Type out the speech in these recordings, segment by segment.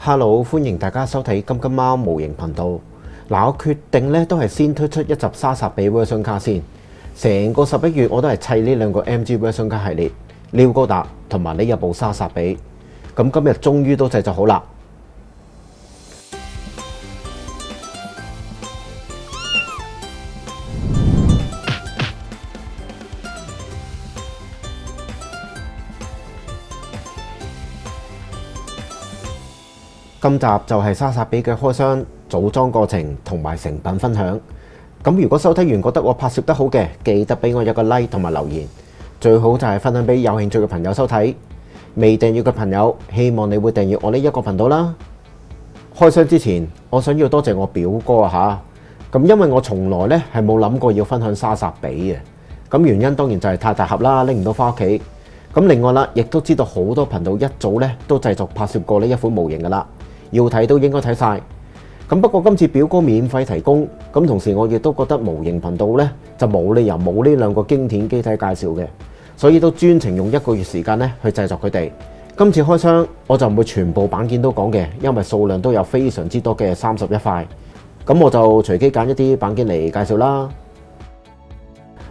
Hello，歡迎大家收睇金金貓模型頻道。我決定咧都係先推出一集莎莎比 version 卡先。成個11月我都係砌呢兩個 MG version 卡系列，廖高達同埋呢一部莎莎比。咁今日終於都製作好啦。今集就係莎莎比嘅開箱、組裝過程同埋成品分享。咁如果收睇完覺得我拍攝得好嘅，記得俾我一個 like 同埋留言。最好就係分享俾有興趣嘅朋友收睇。未訂閱嘅朋友，希望你會訂閱我呢一個頻道啦。開箱之前，我想要多謝我表哥啊嚇。咁因為我從來咧係冇諗過要分享莎莎比嘅。咁原因當然就係太大盒啦，拎唔到翻屋企。咁另外啦，亦都知道好多頻道一早咧都製作拍攝過呢一款模型噶啦。要睇都應該睇晒，咁不過今次表哥免費提供，咁同時我亦都覺得模型頻道呢就冇理由冇呢兩個經典機體介紹嘅，所以都專程用1個月時間呢去製作佢哋。今次開箱我就唔會全部板件都講嘅，因為數量都有非常之多嘅31塊，咁我就隨機揀一啲板件嚟介紹啦。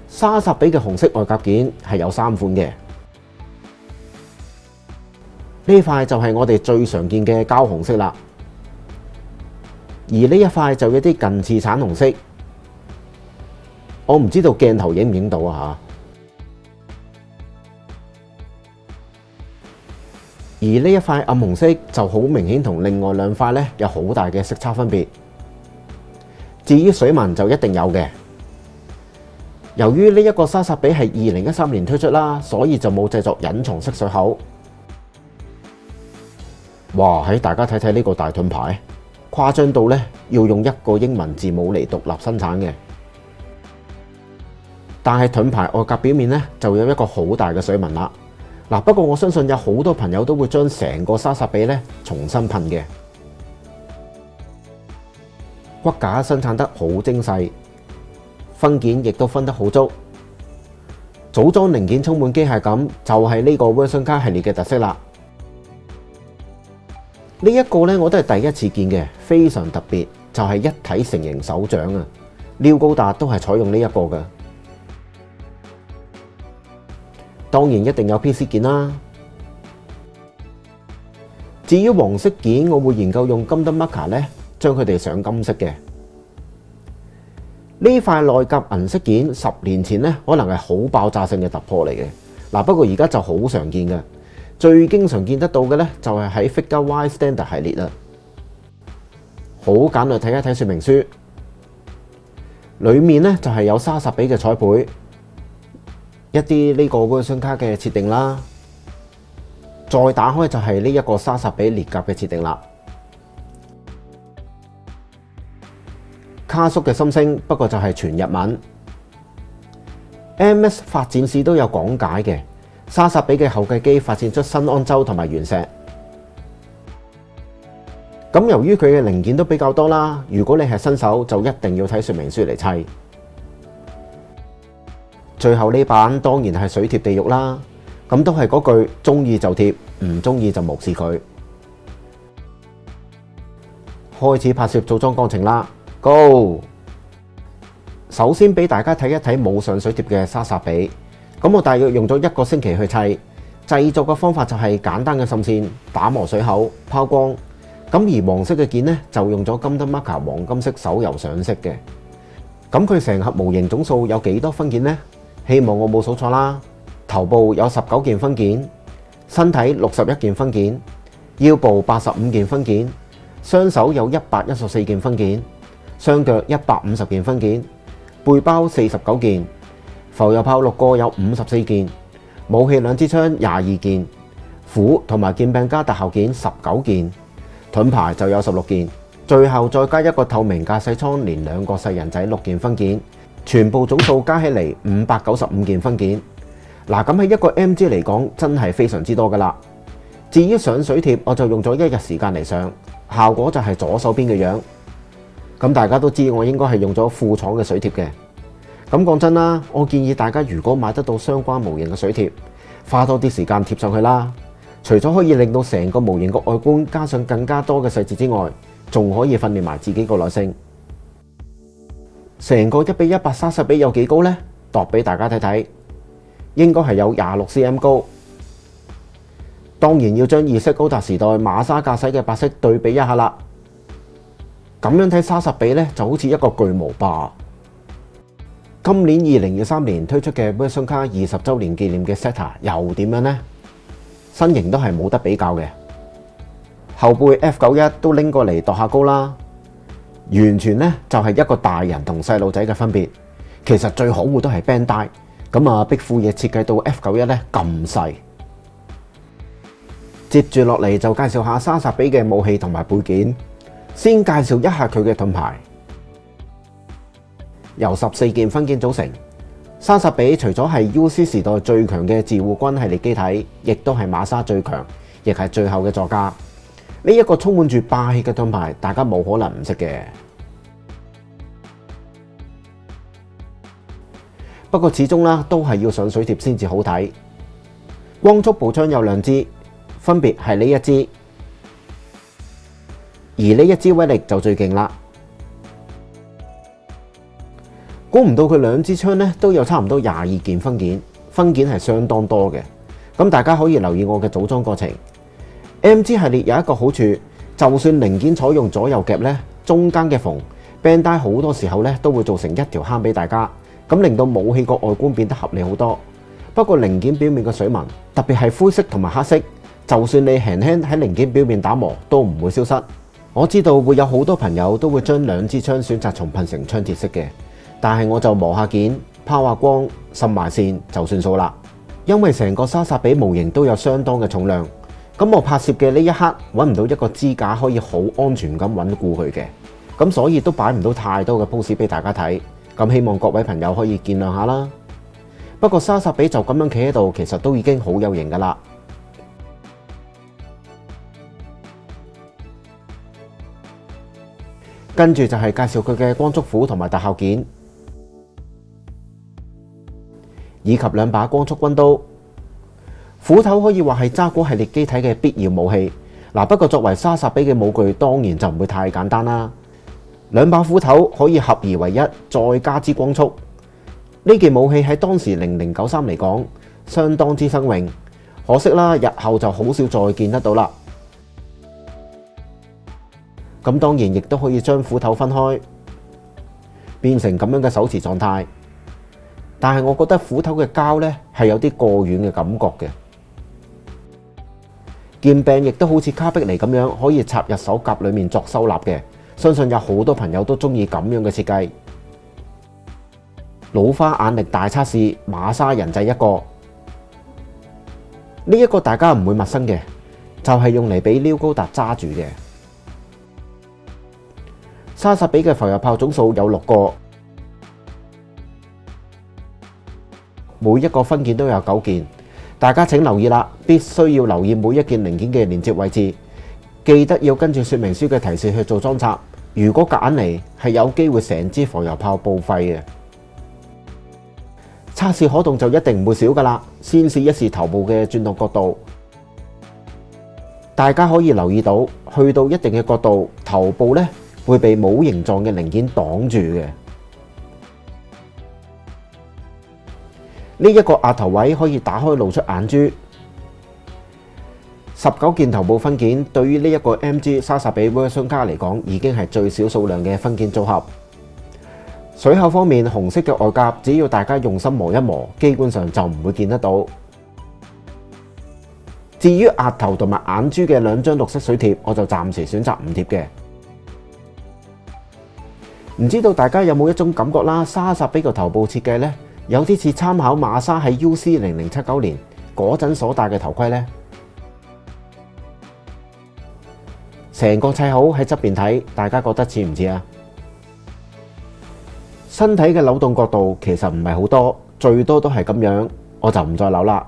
莎莎比嘅紅色外夾件係有3款嘅。呢塊就係我哋最常見嘅膠紅色啦，而呢一塊就有啲近似橙紅色，我唔知道鏡頭影唔影到啊嚇。而呢一塊暗紅色就好明顯同另外兩塊呢有好大嘅色差分別。至於水紋就一定有嘅。由於呢一個莎莎比係2013年推出啦，所以就冇製作隱藏式水口。哇！喺大家睇睇呢個大盾牌，誇張到呢要用1個英文字母嚟獨立生產嘅。但係盾牌外夾表面呢就有一個好大嘅水紋啦。不過我相信有好多朋友都會將成個莎莎比呢重新噴嘅。骨架生產得好精細，分件亦都分得好足，組裝零件充滿機械感，就係呢個 version 卡系列嘅特色啦。呢一個呢，我都係第一次見嘅，非常特別，就係一體成型手掌啊！廖高達都係採用呢一個嘅，當然一定有 PC 件啦。至於黃色件，我會研究用金燈 marker 呢將佢哋上金色嘅。呢塊內夾銀色件10年前呢可能係好爆炸性嘅突破嚟嘅，不過而家就好常見嘅。最經常見得到嘅呢，就係喺 Figure Y Standard 系列啦。好簡略睇一睇說明書，裡面呢就係有莎莎比嘅彩繪，一啲呢個 version 卡嘅設定啦。再打開就係呢一個莎莎比列甲嘅設定啦。卡叔嘅心聲不過就係全日文。MS 發展史都有講解嘅。莎莎比嘅後繼機發展出新安洲同埋原石。咁由於佢嘅零件都比較多啦，如果你係新手就一定要睇說明書嚟砌。最後呢版當然係水貼地獄啦，咁都係嗰句中意就貼，唔中意就無視佢。開始拍攝組裝過程啦 ，Go！ 首先俾大家睇一睇冇上水貼嘅莎莎比。咁我大約用咗1個星期去砌，製作嘅方法就係簡單嘅滲線、打磨水口、拋光。咁而黃色嘅件呢，就用咗金燈 marker 黃金色手油上色嘅。咁佢成盒模型總數有幾多分件呢？希望我冇數錯啦。頭部有19件分件，身體61件分件，腰部85件分件，雙手有114件分件，雙腳150件分件，背包49件。浮油炮6個有54件，武器2支槍22件，斧同埋劍柄加特效件19件，盾牌就有16件，最後再加一個透明駕駛艙，連2個細人仔6件分件，全部總數加起嚟595件分件。咁喺一個 MG 嚟講，真係非常之多噶啦。至於上水貼，我就用咗1日時間嚟上，效果就係左手邊嘅樣。咁大家都知我應該係用咗副廠嘅水貼嘅。咁講真啦，我建議大家如果買得到相關模型嘅水貼，花多啲時間貼上去啦。除咗可以令到成個模型個外觀加上更加多嘅細節之外，仲可以訓練埋自己個耐性。成個1:100莎莎比有幾高呢？度俾大家睇睇，應該係有26cm 高。當然要將意式高達時代馬莎駕駛嘅白色對比一下啦。咁樣睇莎莎比呢，就好似一個巨無霸。今年2023年推出嘅 Version Car 20週年紀念嘅 Zeta 又點樣呢？身形都係冇得比較嘅。後背 F91 都拎過嚟度下高啦，完全呢就係一個大人同細路仔嘅分別。其實最可惡都係 Bandai，咁啊，壁庫嘢設計到 F91 呢咁細。接住落嚟就介紹下莎莎比嘅武器同埋配件。先介紹一下佢嘅盾牌，由14件分件組成。莎莎比除咗係 UC 時代最強嘅自護軍系列機體，亦都係馬莎最強，亦係最後嘅座駕。呢一個充滿住霸氣嘅盾牌，大家冇可能唔識嘅。不過始終啦，都係要上水貼先至好睇。光束步槍有2支，分別係呢一支，而呢一支威力就最勁啦。估唔到佢2支槍呢都有差唔多22件分件，分件係相當多嘅。咁大家可以留意我嘅組裝過程。MG 系列有一個好處，就算零件採用左右夾呢，中間嘅縫 Bandai 好多時候呢都會造成一條坑俾大家，咁令到武器個外觀變得合理好多。不過零件表面嘅水紋，特別係灰色同埋黑色，就算你輕輕喺零件表面打磨，都唔會消失。我知道會有好多朋友都會將2支槍選擇重噴成槍鐵色嘅，但係我就磨下件、拋下光、滲埋線就算數啦。因為成個莎莎比模型都有相當嘅重量，咁我拍攝嘅呢一刻揾唔到一個支架可以好安全咁穩固佢嘅，咁所以都擺唔到太多嘅 pose 俾大家睇。咁希望各位朋友可以見諒下啦。不過莎莎比就咁樣企喺度，其實都已經好有型噶啦。跟住就係介紹佢嘅光束斧同埋特效件，以及2把光束軍刀。斧頭可以話係渣古系列機體嘅必要武器。不過作為莎莎比嘅武具，當然就唔會太簡單啦。2把斧頭可以合而為一，再加支光束。呢件武器喺當時0093嚟講，相當之新穎。可惜啦，日後就好少再見得到啦。咁當然亦都可以將斧頭分開，變成咁樣嘅手持狀態。但係我覺得斧頭嘅膠呢係有啲過軟嘅感覺嘅。劍柄亦都好似卡碧尼咁樣，可以插入手甲裏面作收納嘅。相信有好多朋友都中意咁樣嘅設計。老花眼力大測試，馬莎人仔一個。呢一個大家唔會陌生嘅，就係用嚟俾撩高達揸住嘅。莎莎比嘅浮游炮總數有6個，每一個分件都有9件。大家請留意啦，必須要留意每一件零件嘅連接位置，記得要跟住說明書嘅提示去做裝插。如果夾硬嚟，係有機會成支浮游炮報廢嘅。測試可動就一定唔會少噶啦。先試一試頭部嘅轉動角度，大家可以留意到，去到一定嘅角度，頭部呢會被帽形狀嘅零件擋住嘅。呢一個額頭位可以打開露出眼珠。19件頭部分件，對於呢一個 MG 莎莎比 Version Car 嚟講，已經係最少數量嘅分件組合。水口方面，紅色嘅外甲，只要大家用心磨一磨，基本上就唔會見得到。至於額頭同埋眼珠嘅2張綠色水貼，我就暫時選擇唔貼嘅。唔知道大家有冇一種感覺啦？莎莎比個頭部設計呢，有啲似參考馬莎喺 UC 0079年嗰陣所戴嘅頭盔呢。成個砌好喺側邊睇，大家覺得似唔似啊？身體嘅扭動角度其實唔係好多，最多都係咁樣，我就唔再扭啦。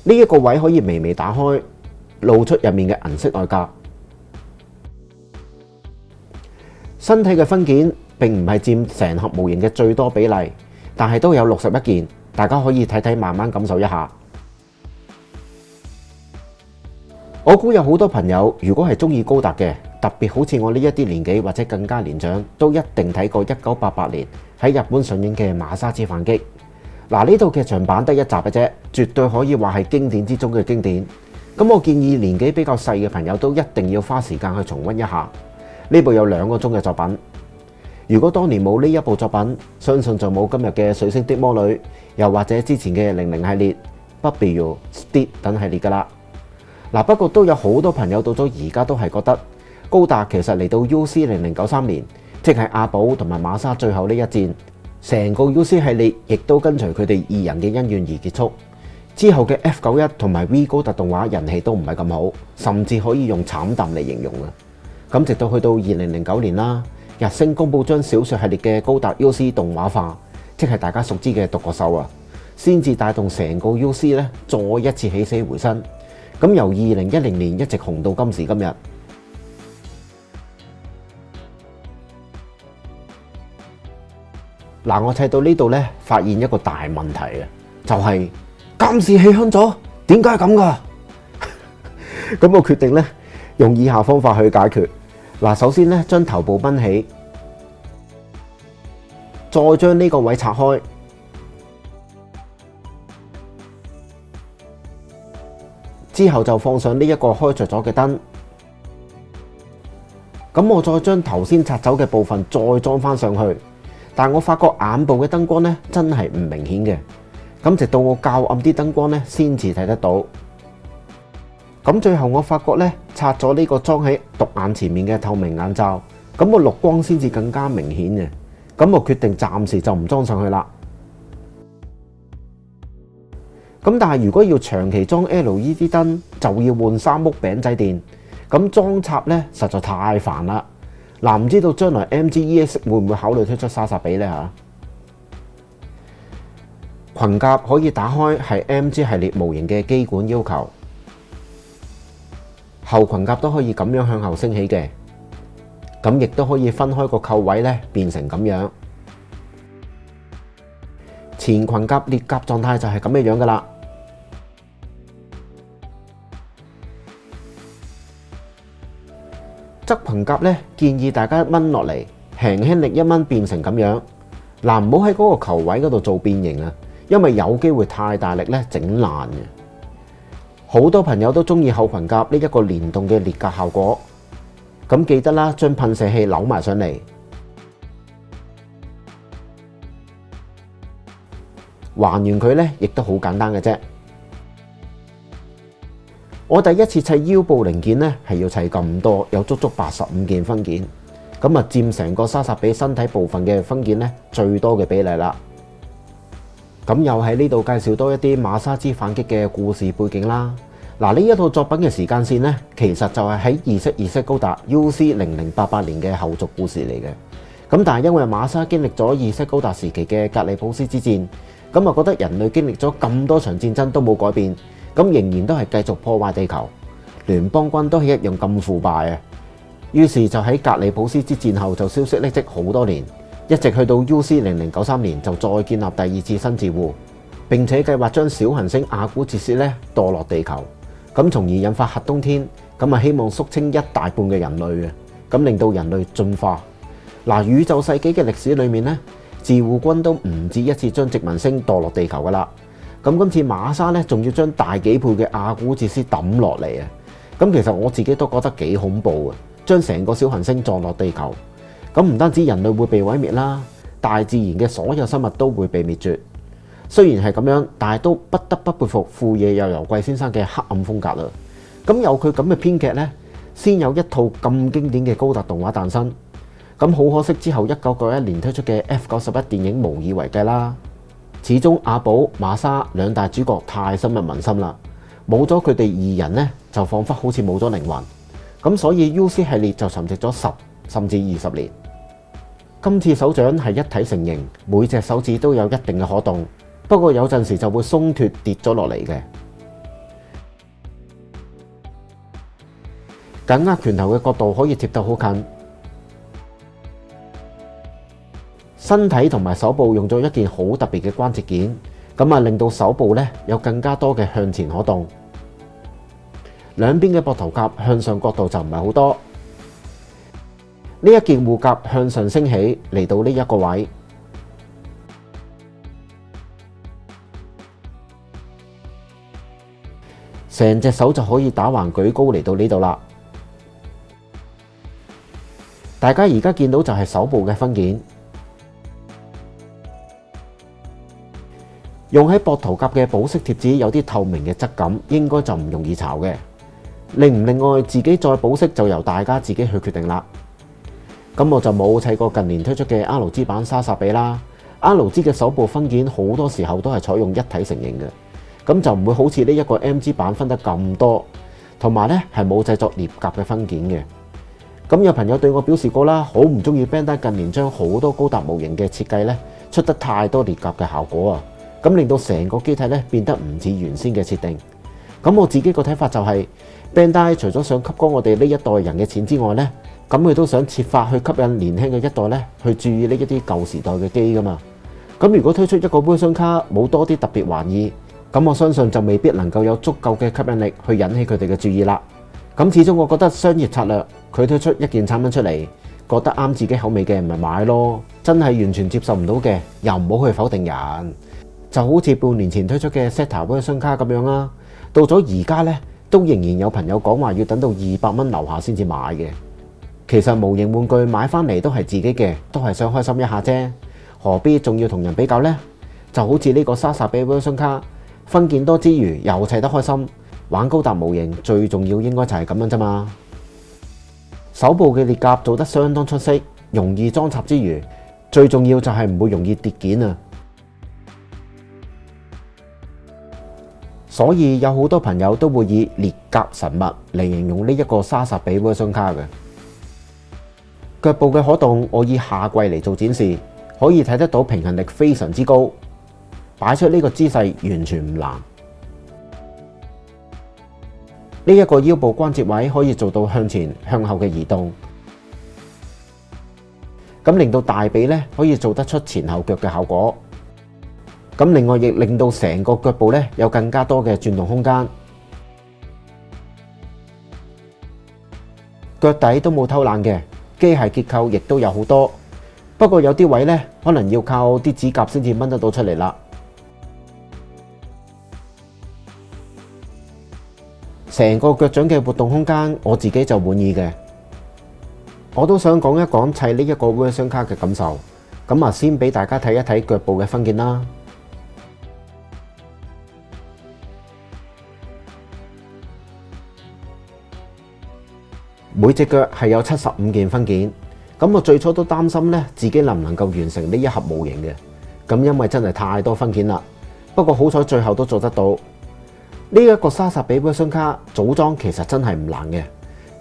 呢一個位可以微微打開，露出入面嘅銀色外甲。身體嘅分件並唔係佔成盒模型嘅最多比例，但係都有61件，大家可以睇睇，慢慢感受一下。我估有好多朋友，如果係中意高達嘅，特別好似我呢一啲年紀或者更加年長，都一定睇過1988年喺日本上映嘅《馬沙之反擊》。嗱，呢套劇場版得一集嘅啫，絕對可以話係經典之中嘅經典。咁我建議年紀比較細嘅朋友都一定要花時間去重溫一下。呢部有2個鐘嘅作品。如果當年冇呢一部作品，相信就冇今日嘅水星的魔女，又或者之前嘅00系列、Barbie、Steel 等系列噶啦。嗱，不過都有好多朋友到咗而家都係覺得高達其實嚟到 UC0093年，即係阿寶同埋馬沙最後呢一戰，成個 UC 系列亦都跟隨佢哋2人嘅恩怨而結束。之後嘅 F91同埋 V 高達動畫人氣都唔係咁好，甚至可以用慘淡嚟形容啊！咁直到去到2009年啦，日升公佈將小說系列嘅高達 UC 動畫化，即係大家熟知嘅獨角獸啊，先至帶動成個 UC 咧再一次起死回生。咁由2010年一直紅到今時今日。嗱，我睇到呢度咧，發現一個大問題啊，就係監視器響咗，點解咁噶？咁我決定咧用以下方法去解決。嗱，首先咧將頭部掹起，再將呢個位拆開，之後就放上呢一個開着咗嘅燈。咁我再將頭先拆走嘅部分再裝翻上去，但我發覺眼部嘅燈光咧真係唔明顯嘅。咁直到我較暗啲燈光咧，先至睇得到。咁最後我發覺咧，拆咗呢個裝喺獨眼前面嘅透明眼罩，咁個綠光先至更加明顯嘅。咁我決定暫時就唔裝上去啦。咁但係如果要長期裝 LED 燈，就要換3屋餅仔電。咁裝插咧實在太煩啦。嗱，唔知道將來 MGEX 會唔會考慮推出莎莎比呢？嚇？裙甲可以打開，係 MG 系列模型嘅基本要求。後裙甲都可以咁樣向後升起嘅，咁亦都可以分開個扣位咧，變成咁樣。前裙甲裂甲狀態就係咁嘅樣噶啦。側裙甲咧，建議大家掹落嚟，輕輕力一掹變成咁樣。嗱，唔好喺嗰個球位嗰度做變形啊，因為有機會太大力咧整爛嘅。好多朋友都中意後裙甲呢一個連動嘅裂甲效果，咁記得啦，將噴射器扭埋上嚟，還原佢咧，亦都好簡單嘅啫。我第一次砌腰部零件咧，係要砌咁多，有足足85件分件，咁啊佔成個莎莎比身體部分嘅分件咧最多嘅比例啦。咁又喺呢度介紹多一啲馬沙之反擊嘅故事背景啦。嗱，呢一套作品嘅時間線呢，其實就係喺二式高達 UC0088年嘅後續故事嚟嘅。咁但係因為馬沙經歷咗二式高達時期嘅格里普斯之戰，咁啊覺得人類經歷咗咁多場戰爭都冇改變，咁仍然都係繼續破壞地球，聯邦軍都係一樣咁腐敗啊。於是就喺格里普斯之戰後就消息匿跡好多年。一直去到 UC0093年就再建立第2次新自護，並且計劃將小行星阿古哲斯咧墮落地球，咁從而引發核冬天，咁啊希望肅清一大半嘅人類嘅，咁令到人類進化。嗱，宇宙世紀嘅歷史裏面咧，自護軍都唔止一次將殖民星墮落地球噶啦，咁今次馬沙咧仲要將大幾倍嘅阿古哲斯抌落嚟啊！咁其實我自己都覺得幾恐怖啊，將成個小行星撞落地球。咁唔單止人類會被毀滅啦，大自然嘅所有生物都會被滅絕。雖然係咁樣，但係都不得不佩服富野由悠季先生嘅黑暗風格啦。咁有佢咁嘅編劇呢，先有一套咁經典嘅高達動畫誕生。咁好可惜之後1991年推出嘅 F91電影無以為繼啦。始終阿寶、馬沙兩大主角太深入民心啦，冇咗佢哋2人呢，就彷彿好似冇咗靈魂。咁所以 UC 系列就沉寂咗10甚至20年。今次手掌係一體成型，每隻手指都有一定嘅可動，不過有陣時就會鬆脫跌咗落嚟嘅。緊握拳頭嘅角度可以貼得好近，身體同埋手部用咗一件好特別嘅關節件，咁令到手部咧有更加多嘅向前可動。兩邊嘅膊頭甲向上角度就唔係好多。呢一件護甲向上升起嚟到呢一個位，成隻手就可以打橫舉高嚟到呢度啦。大家而家見到就係手部嘅分件，用喺膊頭甲嘅保色貼紙有啲透明嘅質感，應該就唔容易巢嘅。另外自己再保色就由大家自己去決定啦。咁我就冇砌過近年推出嘅 R 字版莎莎比啦。R 字嘅手部分件好多時候都係採用一體成型嘅，咁就唔會好似呢一個 M 字版分得咁多，同埋呢係冇製作裂甲嘅分件嘅。咁有朋友對我表示過啦，好唔中意 Bandai 近年將好多高達模型嘅設計呢出得太多裂甲嘅效果啊，咁令到成個機體呢變得唔似原先嘅設定。咁我自己個睇法就係 Bandai 除咗想吸光我哋呢一代人嘅錢之外呢，咁佢都想設法去吸引年輕嘅一代呢去注意呢一啲舊時代嘅機噶嘛。咁如果推出一個 version 卡冇多啲特別玩意，咁我相信就未必能夠有足夠嘅吸引力去引起佢哋嘅注意啦。咁始終我覺得商業策略，佢推出一件產品出嚟，覺得啱自己口味嘅咪買咯，真係完全接受唔到嘅，又唔好去否定人。就好似半年前推出嘅 Zeta version 卡咁樣啦，到咗而家呢，都仍然有朋友講話要等到200蚊樓下先至買嘅。其實模型玩具買翻嚟都係自己嘅，都係想開心一下啫，何必仲要同人比較呢？就好似呢個莎莎比 version 卡，分件多之餘又砌得開心，玩高達模型最重要應該就係咁樣啫嘛。手部嘅裂甲做得相當出色，容易裝插之餘，最重要就係唔會容易跌件啊！所以有好多朋友都會以裂甲神物嚟形容呢一個莎莎比 version 卡嘅。腳部嘅可動，我以下跪嚟做展示，可以睇得到平衡力非常之高，擺出呢個姿勢完全唔難。呢一個腰部關節位可以做到向前向後嘅移動，咁令到大髀咧可以做得出前後腳嘅效果。咁另外亦令到成個腳部咧有更加多嘅轉動空間，腳底都冇偷懶嘅，機械結構亦都有好多，不過有啲位咧可能要靠啲指甲先至掹得到出嚟啦。成個腳掌嘅活動空間我自己就滿意嘅。我都想講一講砌呢一個 version 卡嘅感受，咁先俾大家睇一睇腳部嘅分件啦。每隻腳係有75件分件，咁我最初都擔心咧自己能唔能夠完成呢一盒模型嘅，咁因為真係太多分件啦。不過好彩最後都做得到。呢一個莎莎比 version 卡組裝其實真係唔難嘅，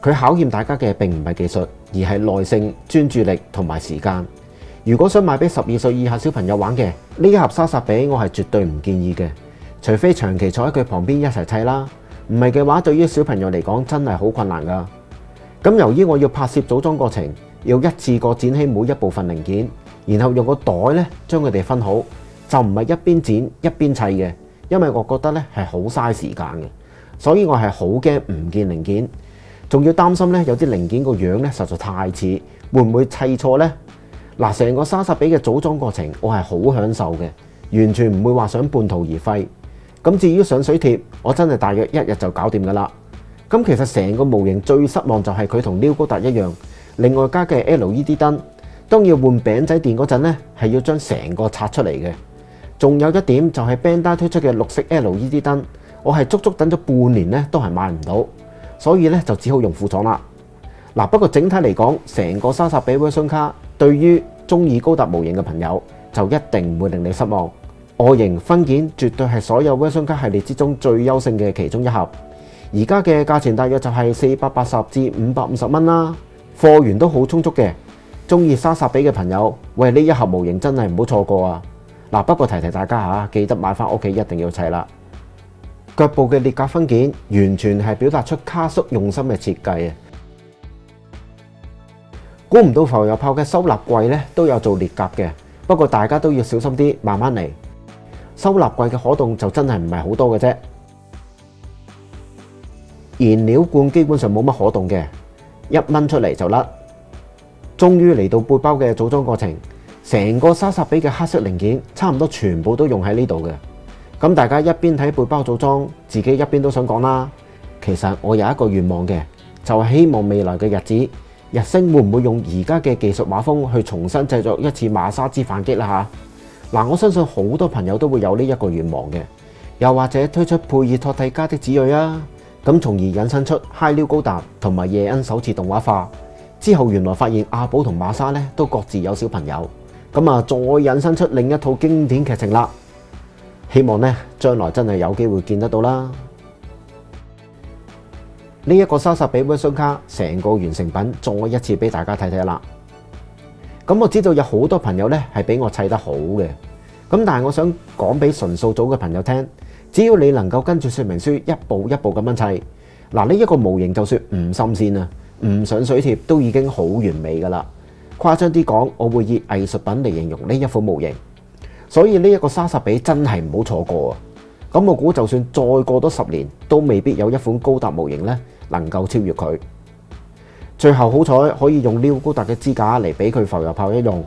佢考驗大家嘅並唔係技術，而係耐性、專注力同埋時間。如果想買俾12歲以下小朋友玩嘅，呢一盒莎莎比我係絕對唔建議嘅，除非長期坐喺佢旁邊一齊砌啦，唔係嘅話對於小朋友嚟講真係好困難噶。咁由於我要拍攝組裝過程，要一次過剪起每一部分零件，然後用個袋咧將佢哋分好，就唔係一邊剪一邊砌嘅，因為我覺得咧係好嘥時間嘅，所以我係好驚唔見零件，仲要擔心咧有啲零件個樣咧實在太似，會唔會砌錯呢？嗱，成個莎莎比嘅組裝過程我係好享受嘅，完全唔會話想半途而廢。咁至於上水貼，我真係大約1日就搞掂噶啦。咁其實成個模型最失望就係佢同 New 高達一樣，另外加嘅 LED 燈，當要換餅仔電嗰陣咧，係要將成個拆出嚟嘅。仲有一點就係 Bandai 推出嘅綠色 LED 燈，我係足足等咗半年咧都係買唔到，所以咧就只好用副廠啦。嗱，不過整體嚟講，成個莎莎比 version 卡對於中意高達模型嘅朋友就一定唔會令你失望。外形分件絕對係所有 version 卡系列之中最優勝嘅其中一盒。而家嘅價錢大約就係480至550蚊啦，貨源都好充足嘅。中意莎莎比嘅朋友，喂，呢一盒模型真係唔好錯過啊！嗱，不過提提大家嚇，記得買翻屋企一定要砌啦。腳部嘅裂甲分件完全係表達出卡叔用心嘅設計啊！估唔到浮游炮嘅收納櫃咧都有做裂甲嘅，不過大家都要小心啲，慢慢嚟。收納櫃嘅可動就真係唔係好多嘅啫。燃料罐基本上冇乜可動嘅，一掹出嚟就甩。終於嚟到背包嘅組裝過程，成個莎莎比嘅黑色零件差唔多全部都用喺呢度嘅。咁大家一邊睇背包組裝，自己一邊都想講啦。其實我有一個願望嘅，就係希望未來嘅日子，日升會唔會用而家嘅技術畫風去重新製作一次馬沙之反擊啦嚇。嗱，我相信好多朋友都會有呢一個願望嘅，又或者推出佩爾托蒂加的子裔啊，咁從而引申出嗨溜高達同埋夜恩首次動畫化之後，原來發現阿寶同馬莎咧都各自有小朋友，咁啊再引申出另一套經典劇情啦。希望呢將來真係有機會見得到啦。呢一個莎莎比 version 卡成個完成品再一次俾大家睇睇啦。咁我知道有好多朋友呢係俾我砌得好嘅，咁但係我想講俾純素組嘅朋友聽，只要你能夠跟住說明書一步一步咁樣砌，嗱呢一個模型就算唔滲線啊，唔上水貼都已經好完美噶啦。誇張啲講，我會以藝術品嚟形容呢一款模型。所以呢一個莎莎比真係唔好錯過啊！咁我估就算再過多10年，都未必有一款高達模型呢能夠超越佢。最後好彩可以用溜高達嘅支架嚟俾佢浮游炮一用。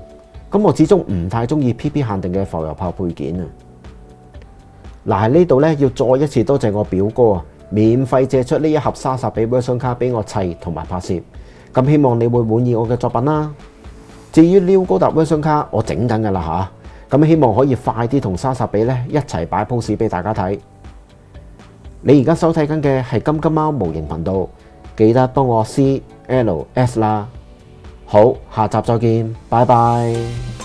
咁我始終唔太中意 PP 限定嘅浮游炮配件啊！嗱，喺呢度呢要再一次多謝我表哥啊，免費借出呢一盒莎莎比 version 卡俾我砌同埋拍攝。咁希望你會滿意我嘅作品啦。至於溜高達 version 卡，我整緊噶啦吓。咁希望可以快啲同莎莎比咧一齊擺 pose 俾大家睇。你而家收睇緊嘅係金金貓模型頻道，記得幫我 CLS 啦。好，下集再見，拜拜。